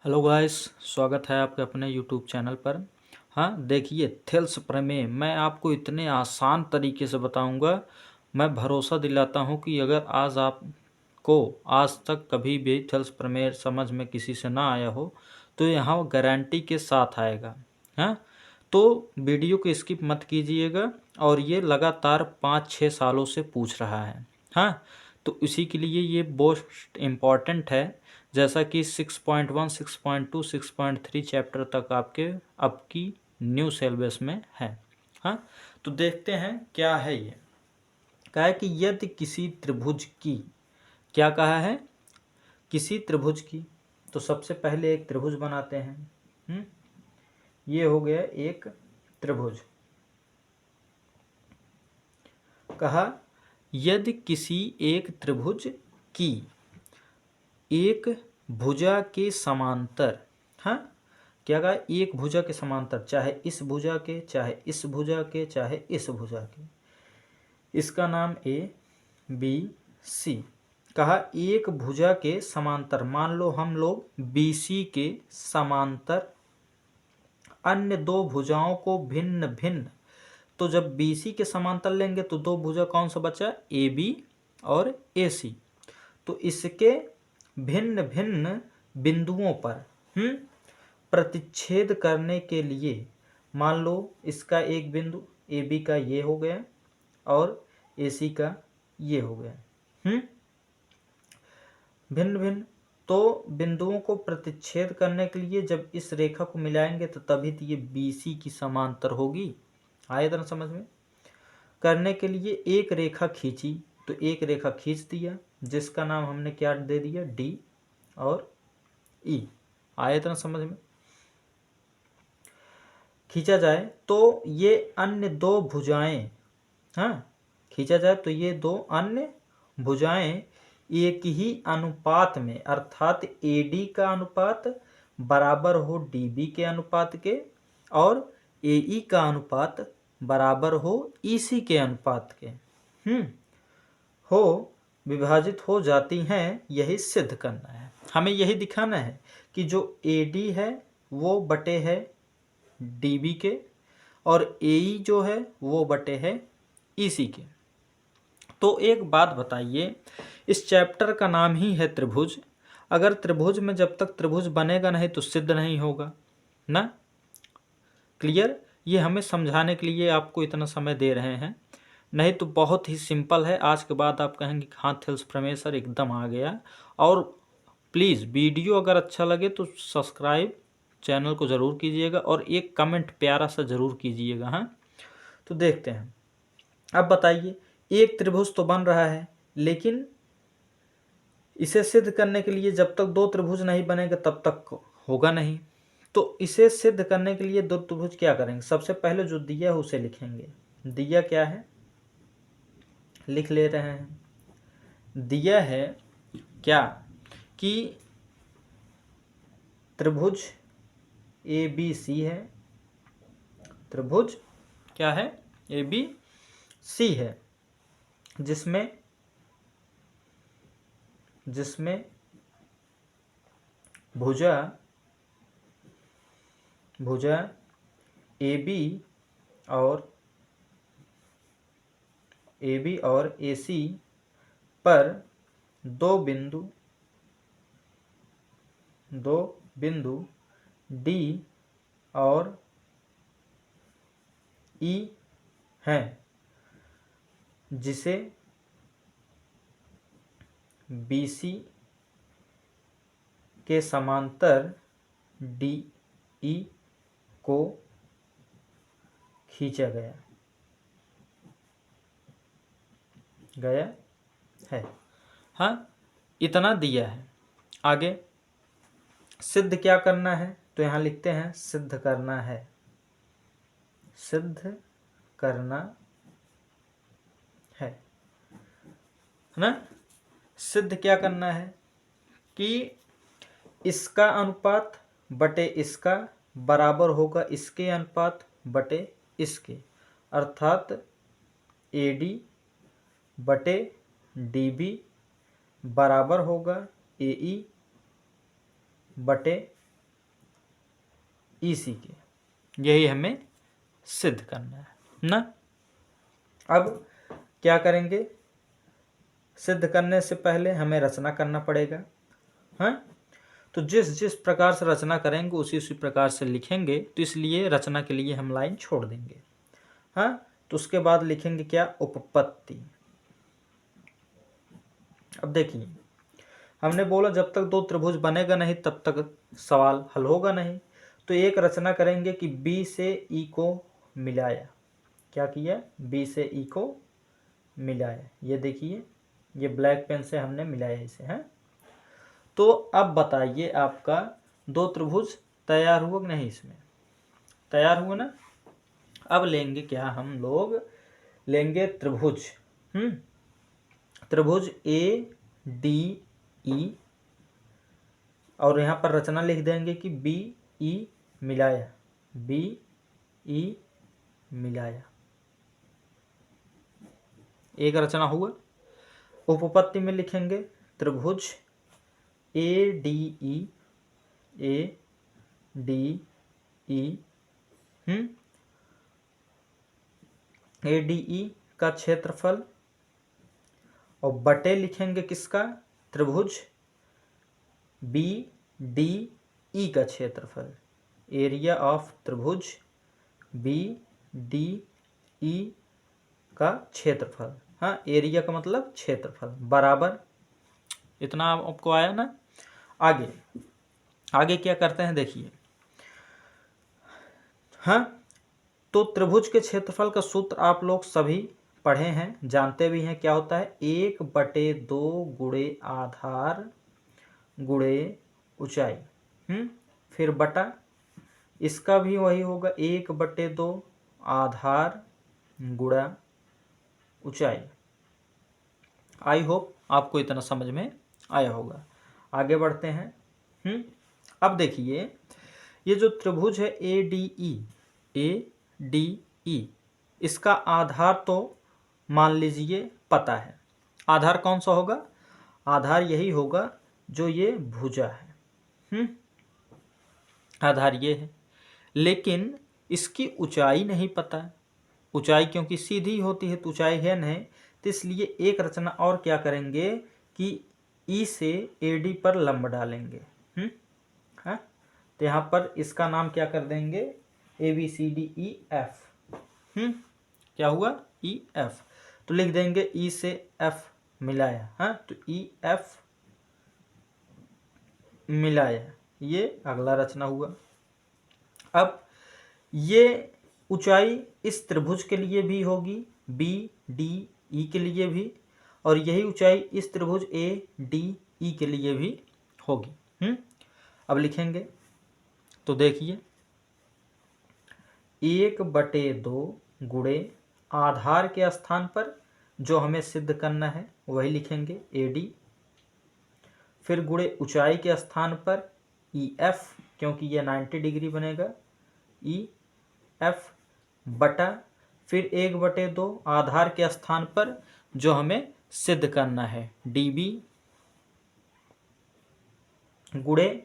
Hello guys, स्वागत है आपके अपने यूट्यूब चैनल पर। हाँ देखिए, थेल्स प्रमेय मैं आपको इतने आसान तरीके से बताऊंगा। मैं भरोसा दिलाता हूं कि अगर आज आपको आज तक कभी भी थेल्स प्रमेय समझ में किसी से ना आया हो तो यहाँ गारंटी के साथ आएगा। हाँ, तो वीडियो को स्किप मत कीजिएगा। और ये लगातार 5-6 सालों से पूछ रहा है। हाँ, तो इसी के लिए ये बहुत इम्पॉर्टेंट है। जैसा कि 6.1, 6.2, 6.3 चैप्टर तक आपके अब की न्यू सिलेबस में है। हाँ, तो देखते हैं क्या है ये। कहा है कि यदि किसी त्रिभुज की, क्या कहा है, किसी त्रिभुज की, तो सबसे पहले एक त्रिभुज बनाते हैं। ये हो गया एक त्रिभुज। कहा यदि किसी एक त्रिभुज की एक भुजा के समांतर, हाँ क्या कहा, एक भुजा के समांतर, चाहे इस भुजा के, चाहे इस भुजा के, चाहे इस भुजा के, इसका नाम ए बी सी। कहा एक भुजा के समांतर, मान लो हम लोग बी सी के समांतर अन्य दो भुजाओं को भिन्न भिन्न, तो जब बी सी के समांतर लेंगे तो दो भुजा कौन सा बचा, ए बी और ए सी। तो इसके भिन्न भिन्न बिंदुओं पर प्रतिच्छेद करने के लिए, मान लो इसका एक बिंदु ए बी का ये हो गया और ए सी का ये हो गया। भिन्न भिन्न तो बिंदुओं को प्रतिच्छेद करने के लिए जब इस रेखा को मिलाएंगे तो तभी तो ये बी सी की समांतर होगी। आए तरह समझ में। करने के लिए एक रेखा खींची, तो एक रेखा खींच दिया जिसका नाम हमने क्या दे दिया, डी और ई। आए तरह समझ में। खींचा जाए तो ये अन्य दो भुजाएं, हाँ खींचा जाए तो ये दो अन्य भुजाएं एक ही अनुपात में, अर्थात AD का अनुपात बराबर हो DB के अनुपात के और AE का अनुपात बराबर हो EC के अनुपात के हो विभाजित हो जाती हैं। यही सिद्ध करना है हमें, यही दिखाना है कि जो AD है वो बटे है DB के और AE जो है वो बटे है EC के। तो एक बात बताइए, इस चैप्टर का नाम ही है त्रिभुज। अगर त्रिभुज में जब तक त्रिभुज बनेगा नहीं तो सिद्ध नहीं होगा ना। क्लियर। ये हमें समझाने के लिए आपको इतना समय दे रहे हैं, नहीं तो बहुत ही सिंपल है। आज के बाद आप कहेंगे हाँ थेल्स प्रमेय सर एकदम आ गया। और प्लीज़ वीडियो अगर अच्छा लगे तो सब्सक्राइब चैनल को ज़रूर कीजिएगा और एक कमेंट प्यारा सा ज़रूर कीजिएगा। हाँ, तो देखते हैं। अब बताइए, एक त्रिभुज तो बन रहा है, लेकिन इसे सिद्ध करने के लिए जब तक दो त्रिभुज नहीं बनेगा तब तक होगा नहीं। तो इसे सिद्ध करने के लिए दो त्रिभुज क्या करेंगे, सबसे पहले जो दिया है उसे लिखेंगे। दिया क्या है, लिख ले रहे हैं। दिया है क्या कि त्रिभुज ए बी सी है। त्रिभुज क्या है, ए बी सी है, जिसमें भुजा ए बी और ए सी पर दो बिंदु डी और ई हैं, जिसे बी सी के समांतर डी ई को खींचा गया है। हाँ, इतना दिया है। आगे सिद्ध क्या करना है, तो यहाँ लिखते हैं सिद्ध करना है। सिद्ध करना है ना। सिद्ध क्या करना है कि इसका अनुपात बटे इसका बराबर होगा इसके अनुपात बटे इसके, अर्थात AD बटे DB बराबर होगा AE बटे EC के, यही हमें सिद्ध करना है ना। अब क्या करेंगे, सिद्ध करने से पहले हमें रचना करना पड़ेगा। हाँ, तो जिस जिस प्रकार से रचना करेंगे उसी उसी प्रकार से लिखेंगे, तो इसलिए रचना के लिए हम लाइन छोड़ देंगे। हाँ, तो उसके बाद लिखेंगे क्या, उपपत्ति। अब देखिए, हमने बोला जब तक दो त्रिभुज बनेगा नहीं तब तक सवाल हल होगा नहीं। तो एक रचना करेंगे कि B से E को मिलाया। क्या किया, B से E को मिलाया। ये देखिए, ये ब्लैक पेन से हमने मिलाया इसे, हैं। तो अब बताइए, आपका दो त्रिभुज तैयार हुआ कि नहीं, इसमें तैयार हुआ ना। अब लेंगे क्या, हम लोग लेंगे त्रिभुज, त्रिभुज ADE, और यहाँ पर रचना लिख देंगे कि BE मिलाया, BE मिलाया। एक रचना हुआ। उपपत्ति में लिखेंगे त्रिभुज ADE, ADE का क्षेत्रफल, और बटे लिखेंगे किसका, त्रिभुज BDE का क्षेत्रफल, एरिया ऑफ त्रिभुज BDE का क्षेत्रफल। हाँ, एरिया का मतलब क्षेत्रफल, बराबर। इतना आपको आया ना। आगे आगे क्या करते हैं, देखिए। हाँ, तो त्रिभुज के क्षेत्रफल का सूत्र आप लोग सभी पढ़े हैं, जानते भी हैं। क्या होता है, 1/2 गुणे आधार गुणे ऊंचाई, फिर बटा, इसका भी वही होगा, 1/2 आधार गुणा ऊंचाई। आई होप आपको इतना समझ में आया होगा। आगे बढ़ते हैं। अब देखिए, ये जो त्रिभुज है ADE, इसका आधार तो मान लीजिए पता है। आधार कौन सा होगा, आधार यही होगा जो ये भुजा है। आधार ये है, लेकिन इसकी ऊंचाई नहीं पता है। ऊंचाई क्योंकि सीधी होती है तो ऊंचाई है नहीं, तो इसलिए एक रचना और क्या करेंगे कि E से AD पर लंब डालेंगे। हाँ, तो यहाँ पर इसका नाम क्या कर देंगे, ABCDEF। क्या हुआ, EF। तो लिख देंगे E से F मिलाया। हाँ, तो EF मिलाया, ये अगला रचना हुआ। अब ये ऊंचाई इस त्रिभुज के लिए भी होगी, BDE के लिए भी, और यही ऊंचाई इस त्रिभुज ADE के लिए भी होगी। अब लिखेंगे, तो देखिए, 1/2 गुणे आधार के स्थान पर जो हमें सिद्ध करना है वही लिखेंगे AD, फिर गुणे ऊंचाई के स्थान पर EF, क्योंकि यह 90 डिग्री बनेगा, EF बटा, फिर 1/2 आधार के स्थान पर जो हमें सिद्ध करना है DB, गुणे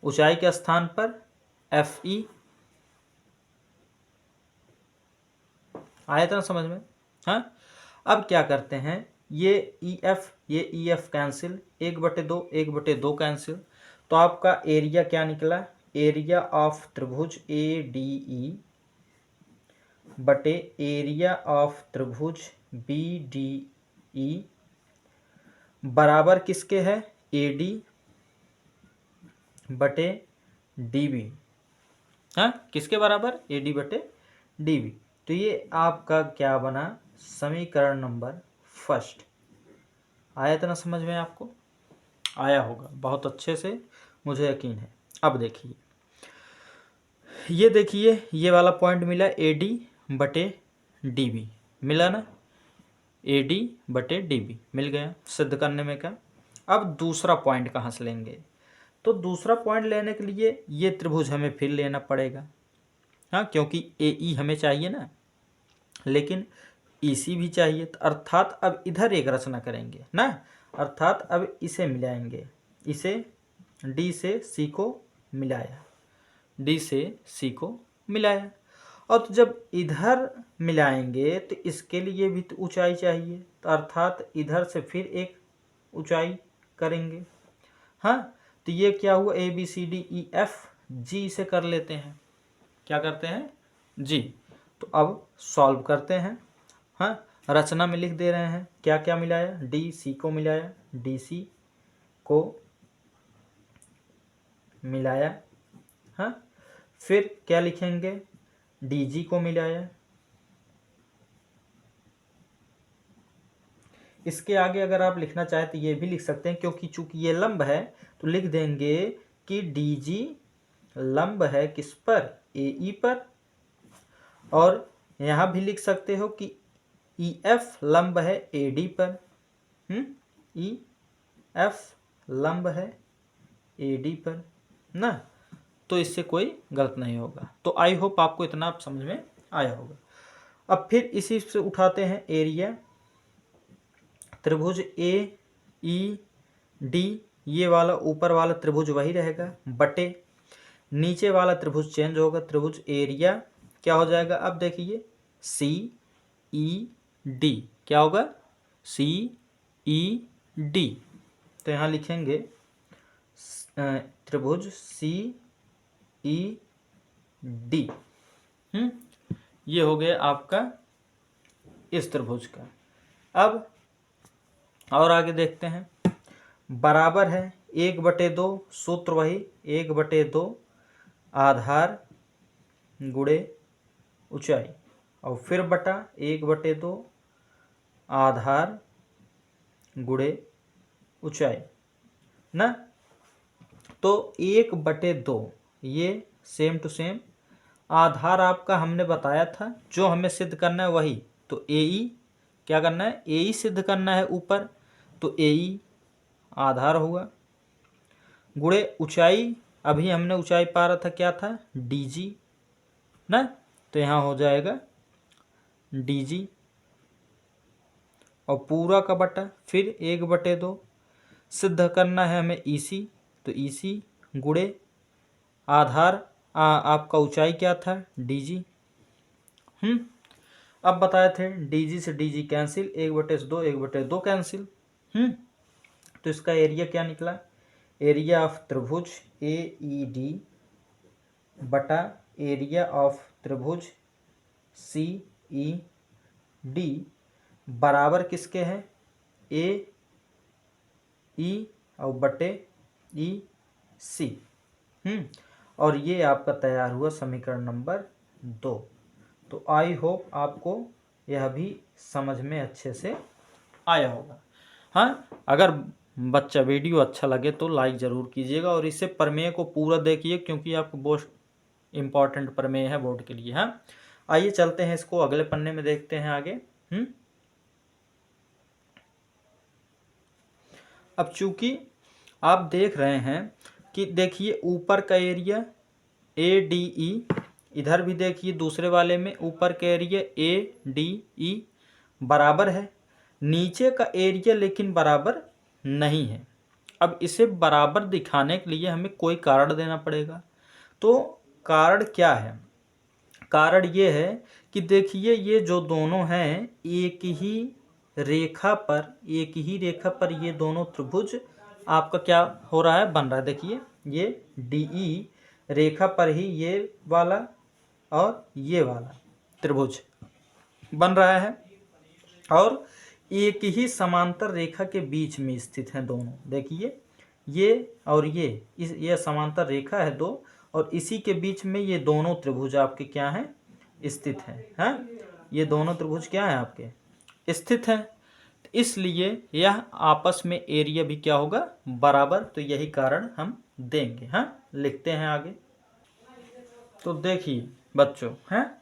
ऊंचाई के स्थान पर FE। आया था ना समझ में। हाँ, अब क्या करते हैं, ये EF कैंसिल, 1/2 1/2 कैंसिल, तो आपका एरिया क्या निकला, एरिया ऑफ त्रिभुज ADE बटे एरिया ऑफ त्रिभुज BDE बराबर किसके है, AD बटे DB। हाँ, किसके बराबर, AD बटे DB। तो ये आपका क्या बना, समीकरण नंबर फर्स्ट। आया था ना समझ में, आपको आया होगा बहुत अच्छे से, मुझे यकीन है। अब देखिए, ये देखिए, ये वाला पॉइंट मिला, AD बटे DB मिला ना, AD बटे DB मिल गया सिद्ध करने में। क्या, अब दूसरा पॉइंट कहाँ से लेंगे, तो दूसरा पॉइंट लेने के लिए ये त्रिभुज हमें फिर लेना पड़ेगा। हाँ, क्योंकि AE हमें चाहिए ना, लेकिन EC भी चाहिए, तो अर्थात अब इधर एक रचना करेंगे ना, अर्थात अब इसे मिलाएंगे, इसे D से C को मिलाया, डी से सी को मिलाया। और तो जब इधर मिलाएंगे तो इसके लिए भी तो ऊंचाई चाहिए, तो अर्थात इधर से फिर एक ऊंचाई करेंगे। हाँ, तो ये क्या हुआ, A B C D E F G से कर लेते हैं। क्या करते हैं, जी। तो अब सॉल्व करते हैं। हाँ, रचना में लिख दे रहे हैं क्या क्या मिलाया, डी सी को मिलाया, डी सी को मिलाया। हाँ, फिर क्या लिखेंगे, डी जी को मिलाया। इसके आगे अगर आप लिखना चाहें तो ये भी लिख सकते हैं, क्योंकि चूंकि ये लंब है तो लिख देंगे कि डी जी लंब है किस पर, ए ई पर। और यहाँ भी लिख सकते हो कि ई एफ लंब है ए डी पर। ई एफ लंब है ए डी पर ना, तो इससे कोई गलत नहीं होगा। तो आई होप आपको इतना समझ में आया होगा। अब फिर इसी से उठाते हैं एरिया। त्रिभुज ए ई डी, ये वाला ऊपर वाला त्रिभुज वही रहेगा, बटे नीचे वाला त्रिभुज चेंज होगा। त्रिभुज एरिया क्या हो जाएगा, अब देखिए सी ई डी क्या होगा, सी ई डी। तो यहाँ लिखेंगे त्रिभुज सी ई डी। ये हो गया आपका इस त्रिभुज का। अब और आगे देखते हैं, बराबर है 1/2, सूत्र वही 1/2 आधार गुणे ऊंचाई, और फिर बटा 1/2 आधार गुणे ऊंचाई ना। तो 1/2 ये सेम टू सेम, आधार आपका हमने बताया था जो हमें सिद्ध करना है वही, तो ए ई क्या करना है, ए ई सिद्ध करना है ऊपर, तो ए ई आधार हुआ, गुणे ऊंचाई, अभी हमने ऊंचाई पा रहा था क्या था, डी जी ना, तो यहाँ हो जाएगा डी जी, और पूरा का बटा फिर 1/2 सिद्ध करना है हमें ई सी, तो ई सी गुणे आधार आपका ऊंचाई क्या था, डी जी। अब बताए थे डी जी से डी जी कैंसिल, 1/2 1/2 कैंसिल। तो इसका एरिया क्या निकला, एरिया ऑफ त्रिभुज ए ई डी बटा एरिया ऑफ त्रिभुज सी ई डी बराबर किसके हैं, ए ई और बटे ई सी। और ये आपका तैयार हुआ समीकरण नंबर 2। तो आई होप आपको यह भी समझ में अच्छे से आया होगा। हाँ, अगर बच्चा वीडियो अच्छा लगे तो लाइक ज़रूर कीजिएगा, और इससे प्रमेय को पूरा देखिए, क्योंकि आपको बहुत इम्पॉर्टेंट प्रमेय है बोर्ड के लिए। हाँ, आइए चलते हैं, इसको अगले पन्ने में देखते हैं आगे। अब चूंकि आप देख रहे हैं कि देखिए ऊपर का एरिया ए डी ई, इधर भी देखिए दूसरे वाले में ऊपर का एरिया ए डी ई बराबर है, नीचे का एरिया लेकिन बराबर नहीं है। अब इसे बराबर दिखाने के लिए हमें कोई कारण देना पड़ेगा। तो कारण क्या है, कारण ये है कि देखिए ये जो दोनों हैं एक ही रेखा पर ये दोनों त्रिभुज आपका क्या हो रहा है, बन रहा है। देखिए ये डीई रेखा पर ही ये वाला और ये वाला त्रिभुज बन रहा है, और एक ही समांतर रेखा के बीच में स्थित हैं दोनों। देखिए ये और ये समांतर रेखा है दो, और इसी के बीच में ये दोनों त्रिभुज आपके क्या हैं, स्थित हैं। हाँ, ये दोनों त्रिभुज क्या हैं आपके, स्थित हैं। इसलिए यह आपस में एरिया भी क्या होगा, बराबर। तो यही कारण हम देंगे। हाँ, लिखते हैं आगे। तो देखिए बच्चों, हैं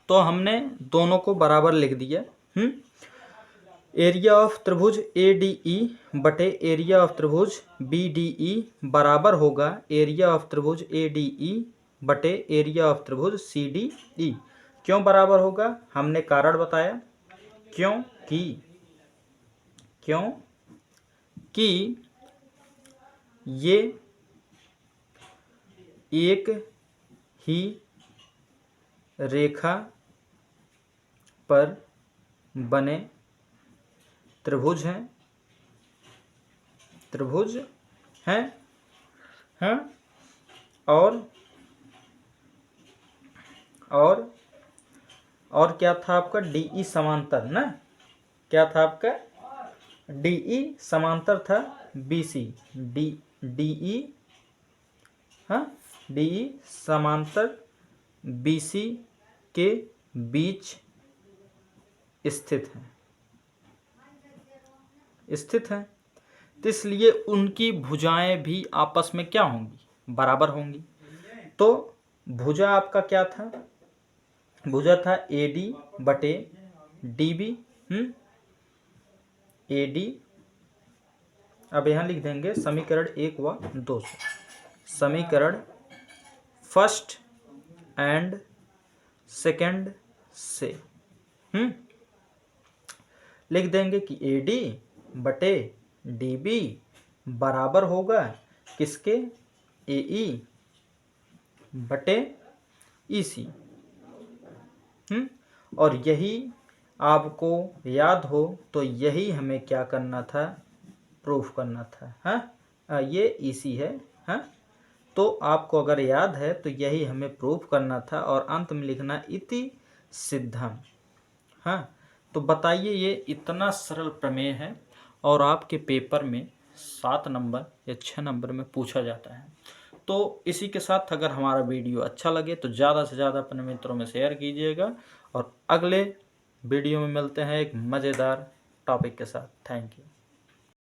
तो हमने दोनों को बराबर लिख दिया। एरिया ऑफ त्रिभुज ए डी ई बटे एरिया ऑफ त्रिभुज बी डी ई बराबर होगा एरिया ऑफ त्रिभुज ए डी ई बटे एरिया ऑफ त्रिभुज सी डी ई। क्यों बराबर होगा, हमने कारण बताया, क्योंकि ये एक ही रेखा पर बने त्रिभुज हैं हैं और क्या था आपका डीई समांतर ना, क्या था आपका डीई समांतर था बीसी, डीई डीई समांतर बीसी के बीच स्थित है। तो इसलिए उनकी भुजाएं भी आपस में क्या होंगी, बराबर होंगी। तो भुजा आपका क्या था, भुजा था एडी बटे डीबी। एडी, अब यहां लिख देंगे समीकरण 1 व 2 से, समीकरण फर्स्ट एंड सेकंड से लिख देंगे कि एडी बटे डीबी बराबर होगा किसके, एई बटे ईसी। और यही आपको याद हो तो यही हमें क्या करना था, प्रूफ करना था। ये ईसी है। तो आपको अगर याद है तो यही हमें प्रूफ करना था और अंत में लिखना इति सिद्धम। तो बताइए, ये इतना सरल प्रमेय है और आपके पेपर में 7 नंबर या 6 नंबर में पूछा जाता है। तो इसी के साथ अगर हमारा वीडियो अच्छा लगे तो ज़्यादा से ज़्यादा अपने मित्रों में शेयर कीजिएगा और अगले वीडियो में मिलते हैं एक मज़ेदार टॉपिक के साथ। Thank you.